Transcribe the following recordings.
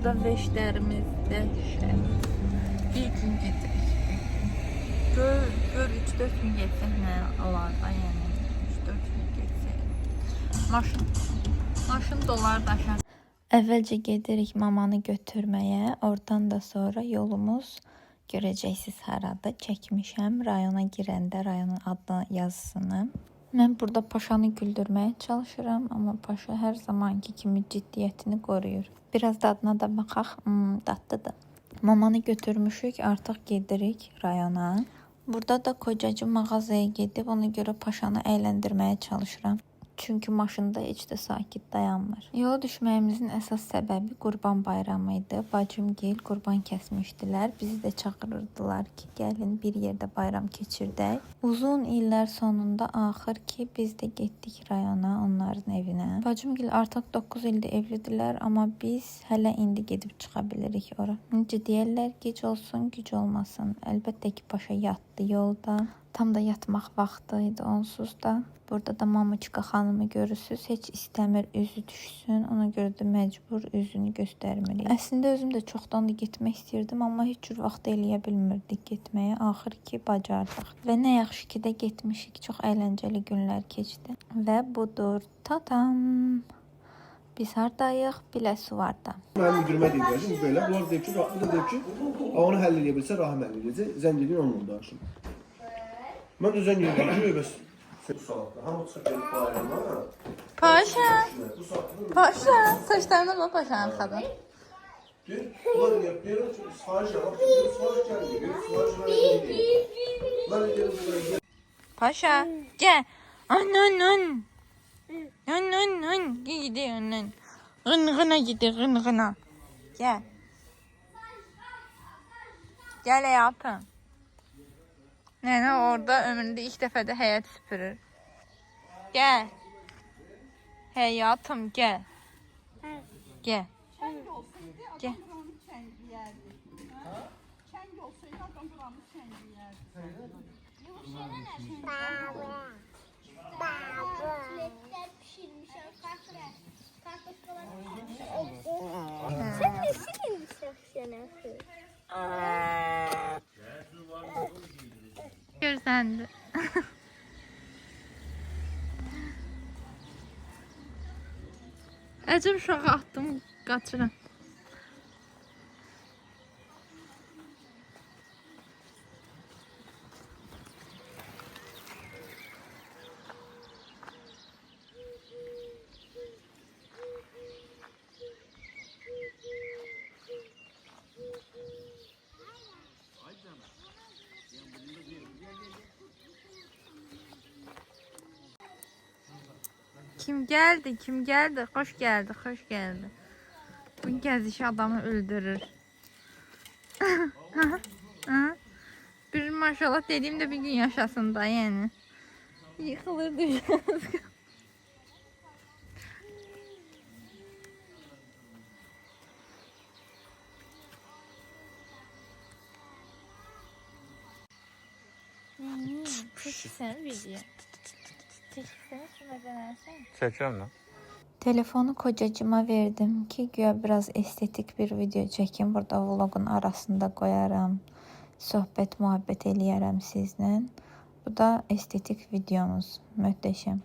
Burada veşlərimizdə bir gün gedirik. Gör 3-4 gün getsək nə olar da, yəni 3-4 gün getsək. Maşın dolar daşar. Əvvəlcə gedirik mamanı götürməyə, oradan da sonra yolumuz görəcəksiniz harada. Çəkmişəm rayona girəndə rayonun adını yazısını. Mən burada Paşanı güldürməyə çalışıram, amma Paşa hər zamanki kimi ciddiyyətini qoruyur. Biraz dadına da baxaq, dadlıdır. Mamanı götürmüşük, artıq gedirik rayona. Burada da kocacı mağazaya gedib, ona görə Paşanı əyləndirməyə çalışıram. Çünki maşında heç də sakit dayanmır. Yola düşməyimizin əsas səbəbi Qurban bayramı idi. Bacımgil qurban kəsmişdilər. Bizi də çağırırdılar ki, gəlin bir yerdə bayram keçirdək. Uzun illər sonunda axır ki, biz də getdik rayona, onların evinə. Bacımgil artıq 9 ildir evlidirlər, amma biz hələ indi gedib çıxa bilirik ora. Necə deyirlər, gec olsun, güc olmasın. Əlbəttə ki, Paşa yatdı yolda. Tam da yatmaq vaxtı idi onsuz da. Burada da Mamuçka xanımı görürsünüz. Heç istəmir üzü düşsün. Ona görə də məcbur üzünü göstərmirik. Əslində özüm də çoxdan da getmək istəyirdim, amma heç cür vaxt eləyə bilmirdik getməyə. Axır ki, bacardıq. Və nə yaxşı ki də getmişik. Çox əyləncəli günlər keçdi. Və budur. Tatam. Biz hardayıq? Biləsuvarda. Mənim müdürümə deyəcəm, belə. Bunlar deyib ki, bu da deyib ki, onu həll edə bilsə, Rahim həll edəcək. Zəng edin, onunla danışın. Mən də zəng edin ki, bəs bu saatda hamı çıxıb gedib bayrama. Paşa. Paşa. Saçlarına bak Paşa'nın kadın. Bunlar deyir, sifariş yapaq, sifariş gəlmir, sifariş gəlmir. Paşa, gel. Anın. Anın. Gidiyor anın. Gına gidiyor, gına. Gel. Gel hayatım. Nene orada ömründe ilk defa da həyat süpürür. Gel. Hayatım gel. Gel. Gel. Görsendi. Əcəb uşağı atdım, qaçıram. Kim geldi? Kim geldi? Hoş geldi, hoş geldi. Bu gəziş adamı öldürür. Bir maşallah dediğimde bir gün yaşasın da yani. Yıkılır düşmez. Çeksen video. Çeksen şuna denersen. Çekiyorum lan. Telefonu kocacıma verdim ki güya biraz estetik bir video çekim. Burada vlogun arasında koyarım. Sohbet, muhabbet eləyərəm sizlə. Bu da estetik videomuz. Möhtəşəm.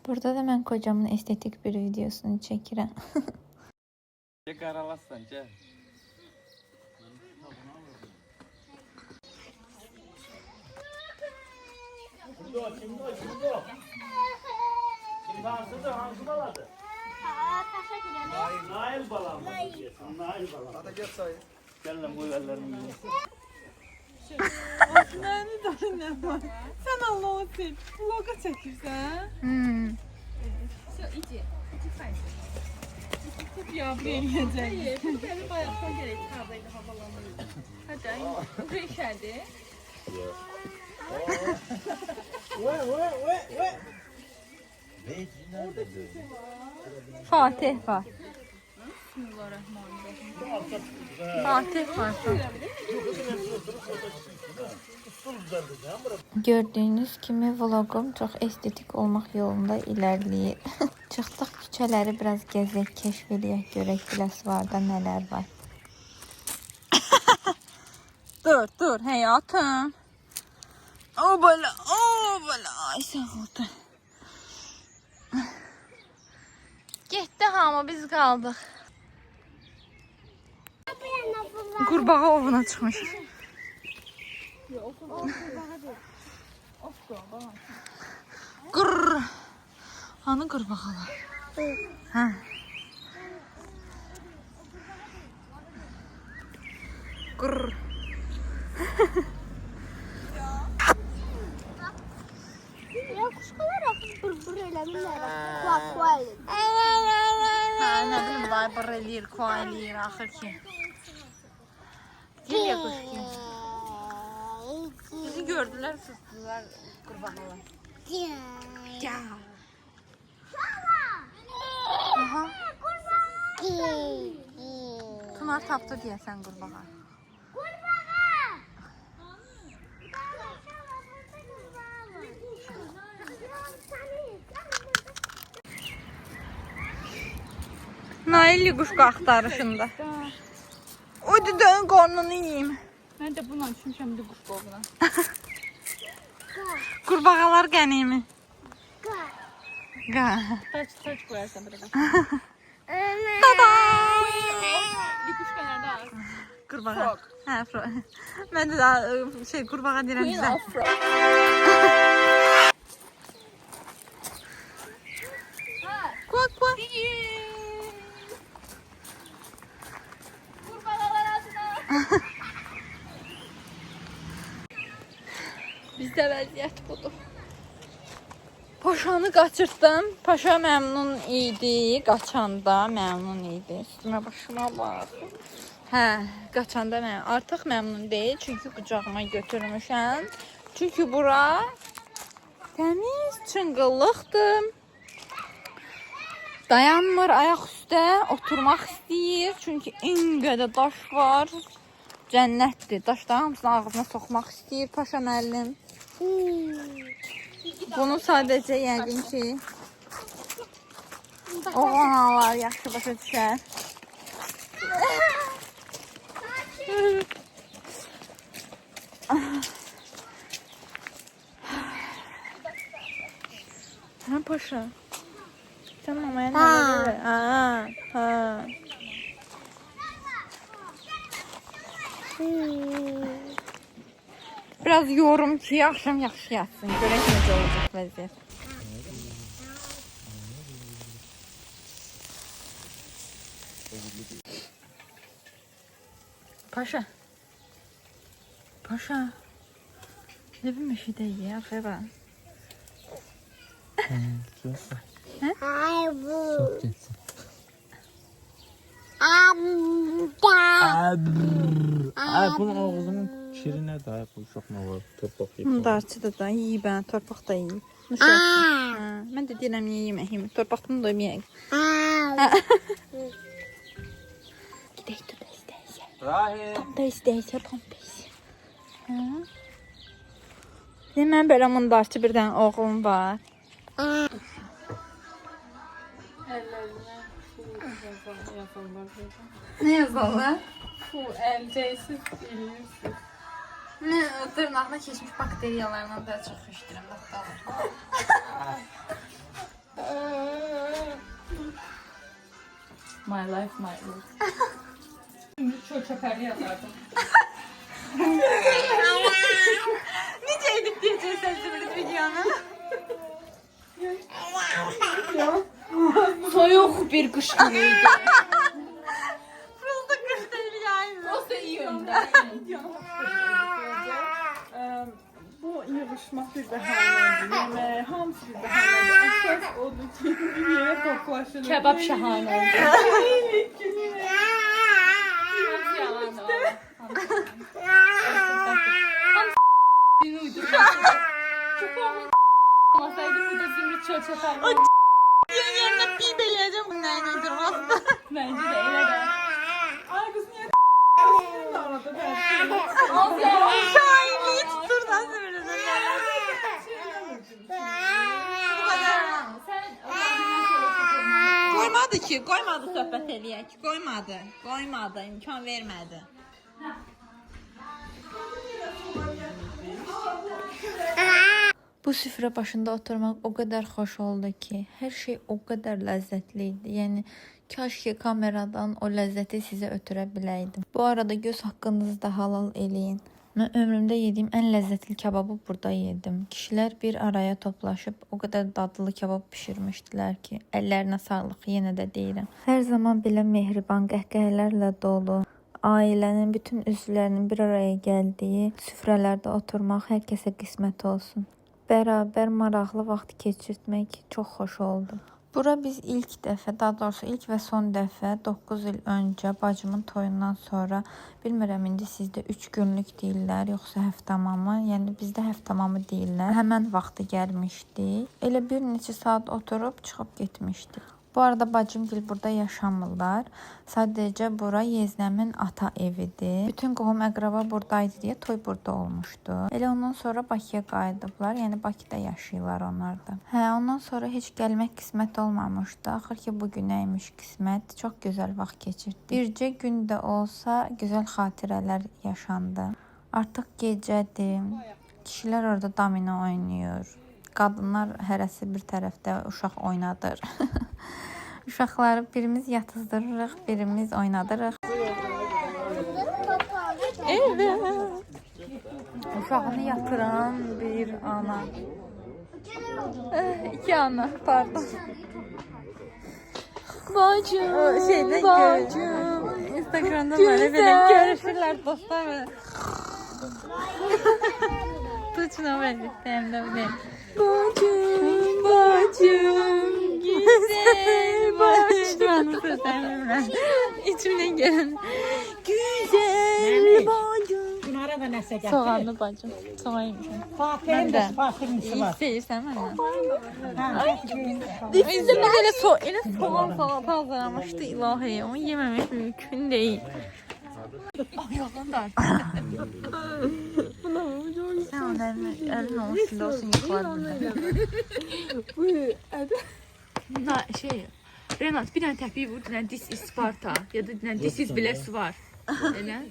Burada da mən kocamın estetik bir videosunu çəkirəm. Çek aralasın, çek. Kimdi? Kim dansıdı? Hangi baladı? Nail balam. Nail balam. Hadi gel sayı. Gel lan bu ellerini yiyin. Osmanlı da ne var? Sen Allah'ı sev. Vloga çəkirsən? Ya buraya geleceğim. Bu benim bayaqdan gerek çıxardaydı havalanırdı. Hadi ay, bu işədi. Fatih var. Fatih var. Gördüyünüz kimi vloqum çox estetik olmaq yolunda ilerləyir. Çıxdıq küçələri biraz gəzək, kəşf edək, görək Biləsuvarda nələr var. Dur həyatım. O belə. Ay sən oldu. Getdi hamı, biz qaldıq. Qurbağa ovuna çıxmışıq. Qırr. Hanı qurbağalar? Hə. Qırr. Ya kuşkalar bır eləmirlər. Kuak. Hə, nə bilim, vay bır eləyir, kua eləyir, axır ki. Geliyə quş ki. Bizi gördülər, susdular qurbağalar. Ya. Aha. Pınar tapdı deyəsən qurbağa. Nailli quşqa axtarışında. O düdüğün qornunu yiyeyim. Mən də bununla düşmüşəm bir quş qovuna. Qurbağalar qənimi. Qa. Saç qoyarsan bir də. Tada! Bir quş kənarda az. Qurbağa. Hə, frog. Mən də daha qurbağa deyirəm bizə. Kuak. Bizdə vəziyyət budur. Paşanı qaçırtdım. Paşa məmnun idi. Qaçanda məmnun idi. Üstümə başıma bax. Hə, qaçanda mən artıq məmnun deyil. Çünki qucağıma götürmüşəm. Çünki bura təmiz çınqıllıqdır. Dayanmır ayaq üstə. Oturmaq istəyir. Çünki en qədər daş var. Cənnətdir. Daşların hamısını ağzına soxmaq istəyir Paşa müəllim. Bunu sadəcə yəqin ki oğlanlar yaxşı başa düşər. Hə Paşa. Sən mamaya nə verir? Hə. Biraz yorum ki, akşam yaxşı yatsın. Görək necə olacaq vəziyyət. Paşa. Ne bilmiş şey değil ya, Feba. Ay bu. Çok geçsin. Ay bunun ağzının kiri ne daha bu çok mu var? Torpaq yiyip. Darçı da yiyib, torpaq da yiyib. Mən də deyirəm yeyim. Torpaqdan da yeməyək. Gidək də istəysə. Rahim. Tam da istəysə, Mən belə mundarçı bir dənə oğlum var. Ne yazarlar? Əlcəksiz, ilirsiz. Ne, dırnağına keçmiş bakteriyalarla da çox xüşdürəm. My life, my rules. Şimdi çöpəli yazardım. Necə edib deyəcəksən bir videonu? Soyuq bir qış günüydü. Prosta qış deyil yani. Prosta iyi öndə. Bu yığışmaq bir bəhanədir. Yemək, hamısı bir bəhanədir. Əsas odur ki, bir yerə toplaşılır. Kebab şahanə oldu. Hamısı yalandır. Hamısı uydurur. Çok oğlum olmasaydı burada zümrüt çöl çöperdi. Yerine pip eləyəcəm. Bundan nedir aslında? Bence de elə də. Ay kız niye arada ben? Şahinliyi tutur lan Qoymadı ki, qoymadı söhbət eləyək. Qoymadı, imkan vermədi. Bu süfrə başında oturmaq o qədər xoş oldu ki, hər şey o qədər ləzzətli idi. Yəni kaş ki kameradan o ləzzəti sizə ötürə biləydim. Bu arada göz haqqınızda halal eləyin. Mən ömrümdə yediyim ən ləzzətli kebabı burada yedim. Kişilər bir araya toplaşıb o qədər dadlı kebab bişirmişdilər ki, əllərinə sağlıq, yenə də deyirəm. Hər zaman belə mehriban qəhqəhələrlə dolu, ailənin bütün üzvlərinin bir araya gəldiyi süfrələrdə oturmaq hər kəsə qismət olsun. Bərabər maraqlı vaxt keçirtmək çox xoş oldu. Bura biz ilk dəfə, daha doğrusu ilk və son dəfə 9 il öncə bacımın toyundan sonra, bilmirəm indi sizdə 3 günlük deyirlər, yoxsa həftəmamı, yəni bizdə həftəmamı deyirlər. Həmən vaxtı gəlmişdik. Elə bir neçə saat oturub çıxıb getmişdik. Bu arada bacımgil burada yaşamırlar. Sadəcə bura yeznəmin ata evidir. Bütün qohum əqraba buradaydı deyə toy burada olmuşdu. Elə ondan sonra Bakıya qayıdıblar. Yəni Bakıda yaşayırlar onlar da. Ondan sonra heç gəlmək qismət olmamışdı. Axır ki bu günəymiş qismət. Çox gözəl vaxt keçirdik. Bircə gün də olsa gözəl xatirələr yaşandı. Artıq gecədir. Kişilər orada domino oynayır. Qadınlar hərəsi bir tərəfdə uşaq oynadır. Uşaqları birimiz yatızdırırıq, birimiz oynadırıq. Evet. Uşağını yatıran bir ana. İki ana, pardon. Bacım, bacım. Instagramda böyle görüşürler dostlar. Tuçuna birlikte hem de böyle. Bacım, bacım, güzel bacım. İçimden gelen güzel bacım. Bunlara da nəsə gətirir. Soğanlı bacım. Soğan yemişim. Fakirin də fakirisi İyi var. istəyirsən mənə. Hə, Bizdə elə soğan salata hazırlamışdı ilahi. Onu yeməmək mümkün deyil. Ayağın da sen onun elin onun üstünde olsun yıkılar burada. Renat bir dənə təpiyi vur, dinən this is Sparta ya da dinən this is Biles var. Elə.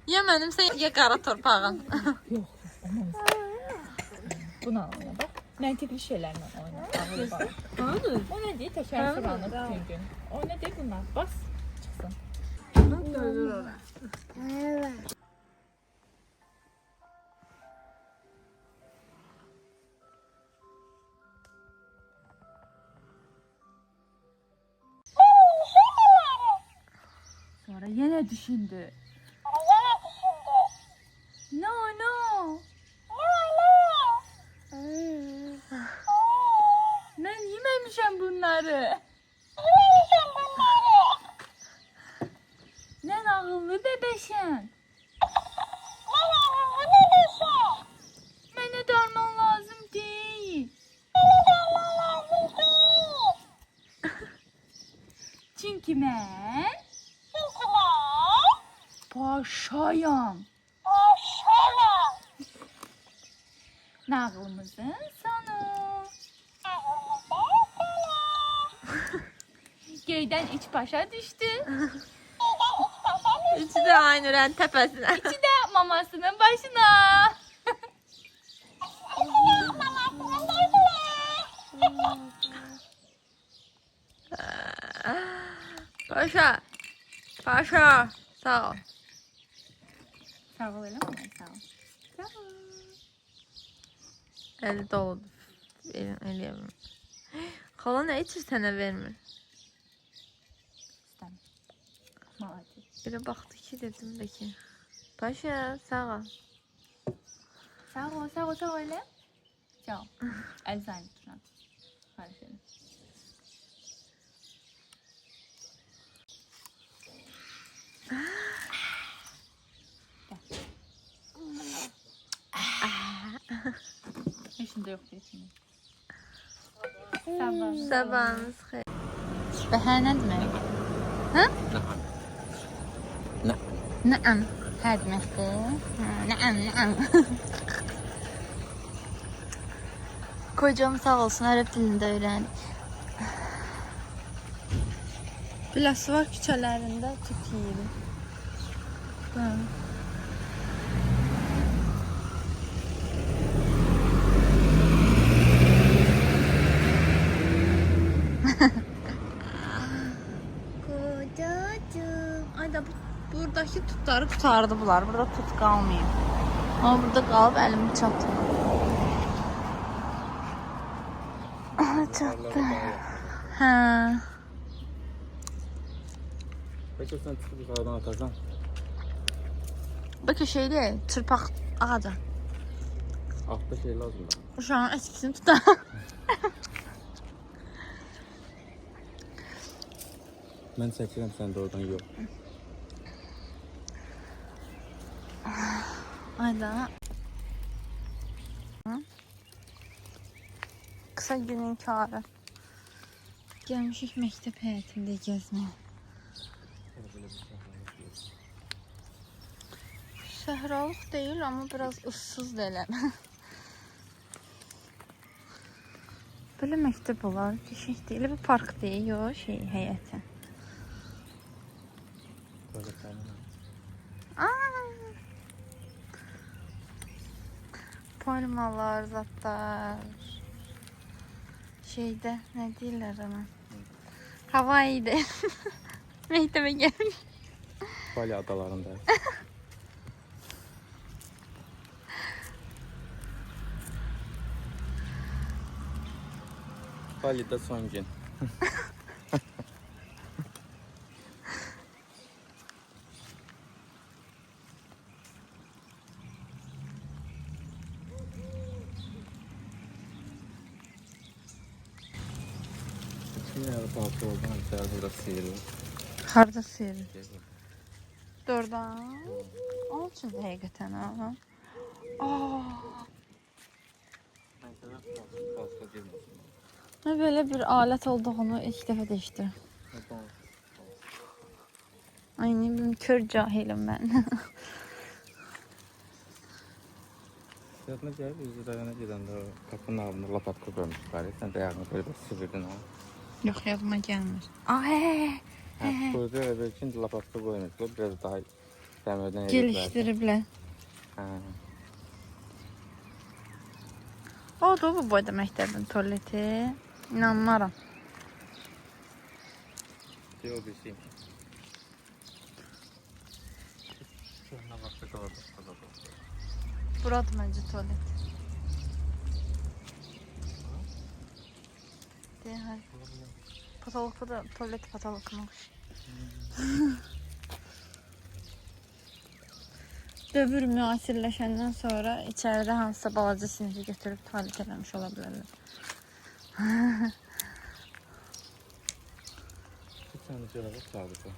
Ya mənimsə ya qara torpağın. Bunu oyna bax. Məntiqli şeylərlə oyna. O nə deyir? Təkər sıranı bütün gün. O nə deyir bunlar? Bas, çıxsın. Sonra yenə düşündü. No. Mən yeməmişəm bunları. Nə ağıllı bebeşən. Mənə darman lazım deyil. Çünki mən paşayam. Nağılımızın sonu. Göydən üç paşa düşdü. İçi də Aynurən təpəsinə. İçi də mamasının başına. Paşa. Paşa. Sağ ol. Sağ ol elə mi? Sağ ol. Eli doludur. Eləyəməm. Xala nə içir sənə vermir? İstəmir. Malatif. Biri baxdı ki dedim də ki. Paşa sağ ol. Sağ ol elə. Sağ ol. Əzizən ikram. Xahiş edirəm. Eşində yoxdur eşində. Sabahınız xeyir. Bəhər nə demək? Hə? Nəəm. Nə deməkdir? Nəam. Kocam sağ olsun, ərəb dilində öyrənib. Biləsi var küçələrində tut yeyir. Kocacığım. Ay da buradaki tutları tutardı bunlar. Burada tut qalmayıb. Ama burada qalıb əlimi çatmır. Çatdı. Hə. Peki sen çıkıp yukarıdan atarsan. Bakın şeyde çırpaq ağaca. Altta şey lazım da. Uşağın eskisini tutar. Ben çekirəm, sen de oradan yok. Ayda. Kısa günün karı. Gelmişik mektep həyətində gezmeye. Səhralık değil ama biraz ıssız da Böyle mektep olar, şey değil, bir park değil, o şey həyəti. Böyle tamam. Palmalar, zatlar. Şeyde ne deyirlər ona? Hawaii'de. Mektebe gelmiş. Bali adalarında. Bali'de son gün. Yine altı oldu. Hani burada sıyırıyor. Harda sıyırır? Doğrudan. Onun için de həqiqətən ha. Ne böyle bir alet olduğunu ilk defa değişti. Ay ne bileyim, kör cahilim ben. Yadına gəlib, biz rayona gedəndə o qapının ağzında lapatka qoymuşlar. Sən də ayağını böyle bir sıvırdın ha. Yok, yadıma gelmir. He. Burada öyle için lapatka koymuşlar. Biraz daha təmirdən Geliştiriblər. Ha. O da bu boyda məktəbin tualeti. İnanmaram. O bir şeymiş. Şuna baksa kalır. Burada məncə tualet. Deyək. Patologda da tualet patologmuş. Dövr müasirləşəndən sonra içəridə hansısa balaca sinfi götürüb tualet eləmiş ola bilərlər. Bir tane şöyle bak sadece.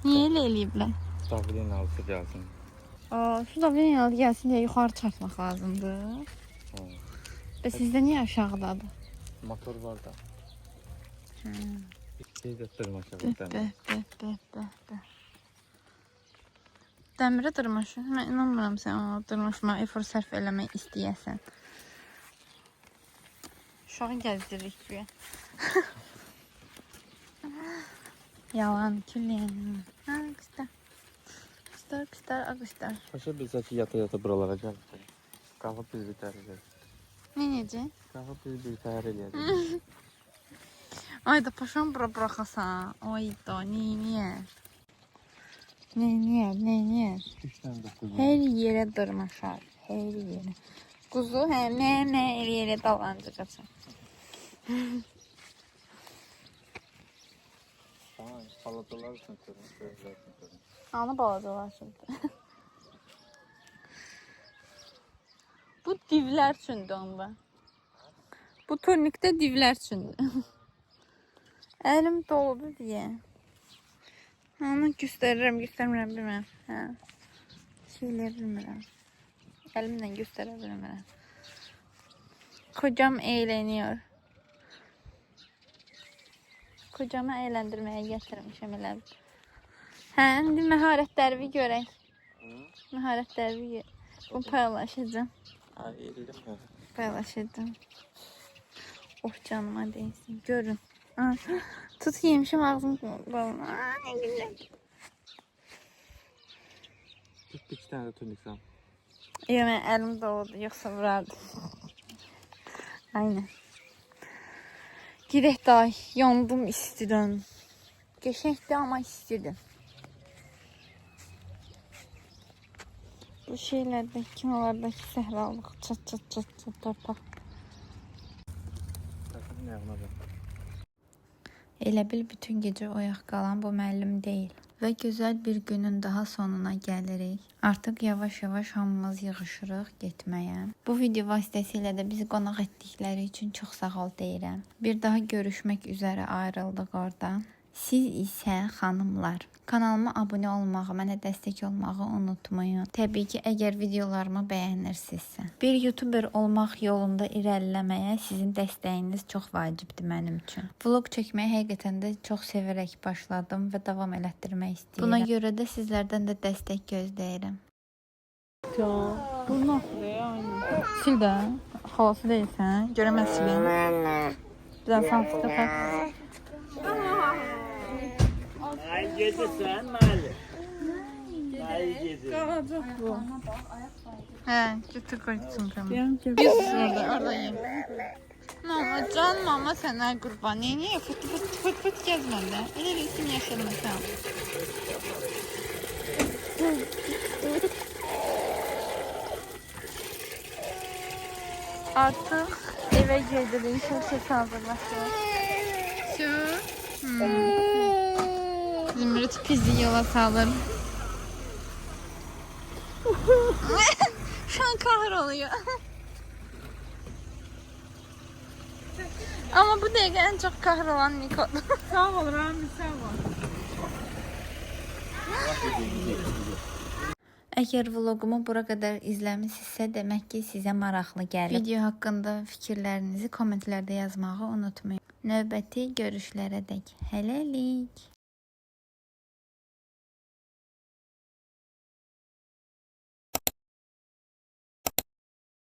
Niyə elə eləyiblər? Stabilin altı gelsin. Şu da bir yanı gəlsin deyə yuxarı çarpmaq lazımdır. Və sizdə niyə aşağıdadır? Motor var da. Bir şey de tırmaşa Bəh. Dəmirə dırmaşı. Mən inanmıram sən ona dırmaşma, efor sərf eləmək istəyəsən. Uşağı gəzdiririk güya. Yalan, külliyen. Ha, kıstar. Kıstar, akıştar. Paşa biz zaten yata buralara geldik. Kahve biz biter. Ne necə? Kahve biz biter eləyəcək. Ay da paşam bura bıraxasan. Ay da, niyə? Niyə? 3 tane de kuzu. Hər yerə dırmaşar, hər yerə. Quzu həm nə hər yerə dalancı qaçar. Tamam, palatalar üçün sürün. Anı balacalar şimdi. Bu divlər üçündür onda. Bu turnikdə divlər üçündür. Əlim doludur deyə. Onu göstərirəm, bilmirəm. Hə. Şeylər bilmirəm. Əlimlə göstərə bilmirəm. Kocam eğleniyor. Kocamı eğlendirməyə gətirmişəm elə. Hə, indi məharətlərimi görək. Məharətlərimi bunu paylaşacağım. Ay, eləyirəm ya. Paylaşacağım. Oh canıma değsin. Görün. Aa, tut yemişim ağzım balım. Aa, ne güzel. Tut bir iki tane de tunik sam. Yok ben elim doludu yoksa vurardım. Aynen. Girek day. Yandım istidən. Geçəkdi ama istedim. Bu şeylerde kinolardaki sehralık çat çat çat çat torpaq. Takımın ayağına bak. Elə bil bütün gecə oyaq qalan bu müəllim deyil. Və gözəl bir günün daha sonuna gəlirik. Artıq yavaş-yavaş hamımız yığışırıq getməyə. Bu video vasitəsilə də bizi qonaq etdikləri üçün çox sağ ol deyirəm. Bir daha görüşmək üzrə ayrıldıq oradan. Siz isə xanımlar, kanalıma abunə olmağı, mənə dəstək olmağı unutmayın. Təbii ki, əgər videolarımı bəyənirsinizsə. Bir YouTuber olmaq yolunda irəliləməyə sizin dəstəyiniz çox vacibdir mənim üçün. Vlog çəkməyi həqiqətən də çox sevərək başladım və davam elətdirmək istəyirəm. Buna görə də sizlərdən də dəstək gözləyirəm. Ya, bu nasıl ya? Aynen. Sil də, xalası deyilsən, görəməz silin. Biraz sansı Ay gidi sen mali. Ay gidi. Qalacaq bu. Hə, götür qoy çantamı. Deyəm ki, Orada yiyeyim. Mama, can mama sənə qurban. Niyə fıt fıt fıt fıt gəzməndə? Elə bilsin yaşamısan. Artıq evə gedirik. Şərt hazırlaşır. Şu. Zümrüt bizi yola salır. Şu an kahroluyor. Ama bu dəqiqə en çok kahrolan Niko. sağ ol Rami, sağ ol. Əgər vlogumu bura qədər izləmisinizsə, demək ki, sizə maraqlı gəlir. Video haqqında fikirlərinizi kommentlərdə yazmağı unutmayın. Növbəti görüşlərə dək hələlik.